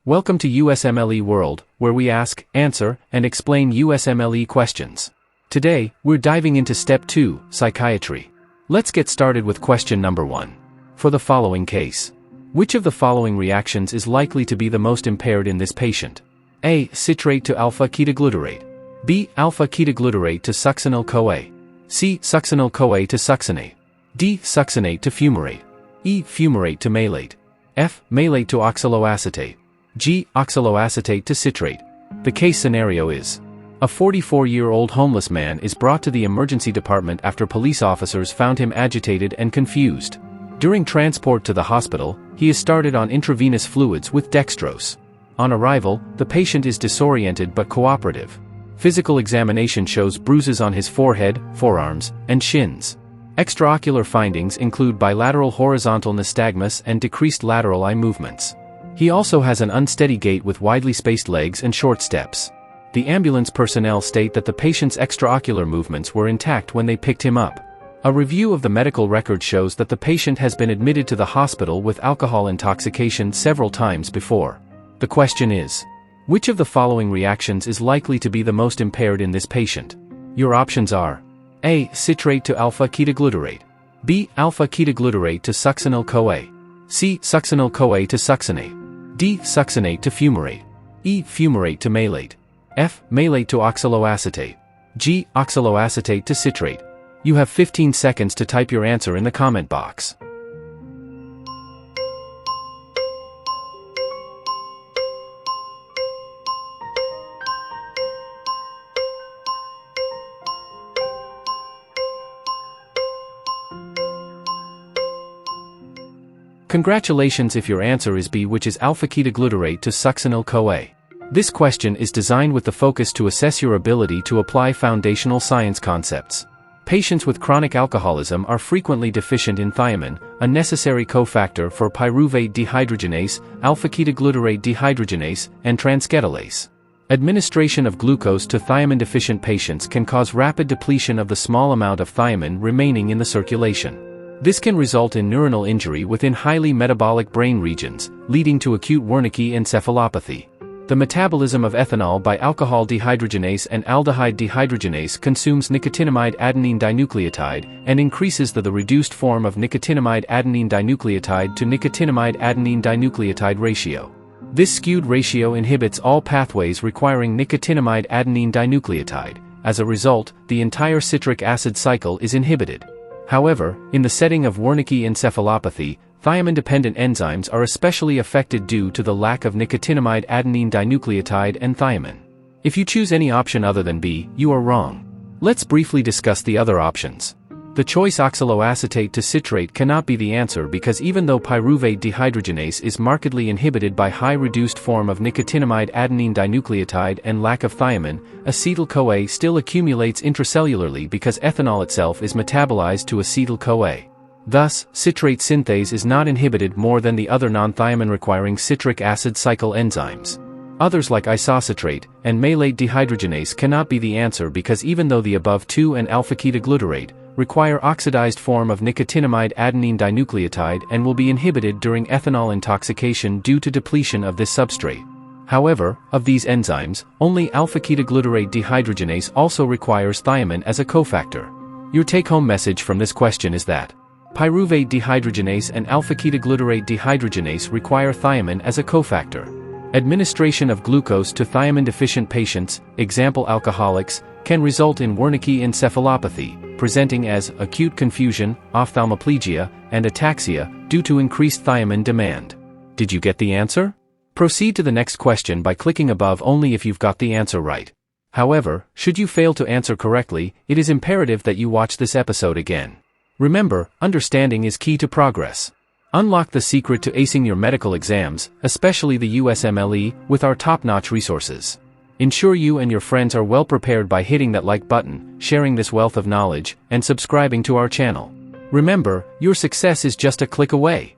Welcome to USMLE World, where we ask, answer, and explain USMLE questions. Today, we're diving into Step 2, Psychiatry. Let's get started with question number 1. For the following case, which of the following reactions is likely to be the most impaired in this patient? A. Citrate to alpha-ketoglutarate. B. Alpha-ketoglutarate to succinyl-CoA. C. Succinyl-CoA to succinate. D. Succinate to fumarate. E. Fumarate to malate. F. Malate to oxaloacetate. G. Oxaloacetate to citrate. The case scenario is: a 44-year-old homeless man is brought to the emergency department after police officers found him agitated and confused. During transport to the hospital, he is started on intravenous fluids with dextrose. On arrival, the patient is disoriented but cooperative. Physical examination shows bruises on his forehead, forearms, and shins. Extraocular findings include bilateral horizontal nystagmus and decreased lateral eye movements. He also has an unsteady gait with widely spaced legs and short steps. The ambulance personnel state that the patient's extraocular movements were intact when they picked him up. A review of the medical record shows that the patient has been admitted to the hospital with alcohol intoxication several times before. The question is: which of the following reactions is likely to be the most impaired in this patient? Your options are: A. Citrate to alpha-ketoglutarate. B. Alpha-ketoglutarate to succinyl-CoA. C. Succinyl-CoA to succinate. D. Succinate to fumarate. E. Fumarate to malate. F. Malate to oxaloacetate. G. Oxaloacetate to citrate. You have 15 seconds to type your answer in the comment box. Congratulations if your answer is B, which is alpha-ketoglutarate to succinyl-CoA. This question is designed with the focus to assess your ability to apply foundational science concepts. Patients with chronic alcoholism are frequently deficient in thiamine, a necessary cofactor for pyruvate dehydrogenase, alpha-ketoglutarate dehydrogenase, and transketolase. Administration of glucose to thiamine-deficient patients can cause rapid depletion of the small amount of thiamine remaining in the circulation. This can result in neuronal injury within highly metabolic brain regions, leading to acute Wemicke encephalopathy. The metabolism of ethanol by alcohol dehydrogenase and aldehyde dehydrogenase consumes nicotinamide adenine dinucleotide and increases the reduced form of nicotinamide adenine dinucleotide to nicotinamide adenine dinucleotide ratio. This skewed ratio inhibits all pathways requiring nicotinamide adenine dinucleotide. As a result, the entire citric acid cycle is inhibited. However, in the setting of Wemicke encephalopathy, thiamine-dependent enzymes are especially affected due to the lack of nicotinamide adenine dinucleotide and thiamine. If you choose any option other than B, you are wrong. Let's briefly discuss the other options. The choice oxaloacetate to citrate cannot be the answer because even though pyruvate dehydrogenase is markedly inhibited by high reduced form of nicotinamide adenine dinucleotide and lack of thiamine, acetyl-CoA still accumulates intracellularly because ethanol itself is metabolized to acetyl-CoA. Thus, citrate synthase is not inhibited more than the other non-thiamine-requiring citric acid cycle enzymes. Others like isocitrate and malate dehydrogenase cannot be the answer because even though the above two and alpha-ketoglutarate require oxidized form of nicotinamide adenine dinucleotide and will be inhibited during ethanol intoxication due to depletion of this substrate. However, of these enzymes, only alpha-ketoglutarate dehydrogenase also requires thiamine as a cofactor. Your take-home message from this question is that pyruvate dehydrogenase and alpha-ketoglutarate dehydrogenase require thiamine as a cofactor. Administration of glucose to thiamine-deficient patients, example alcoholics, can result in Wemicke encephalopathy, presenting as acute confusion, ophthalmoplegia, and ataxia due to increased thiamine demand. Did you get the answer? Proceed to the next question by clicking above only if you've got the answer right. However, should you fail to answer correctly, it is imperative that you watch this episode again. Remember, understanding is key to progress. Unlock the secret to acing your medical exams, especially the USMLE, with our top-notch resources. Ensure you and your friends are well prepared by hitting that like button, sharing this wealth of knowledge, and subscribing to our channel. Remember, your success is just a click away.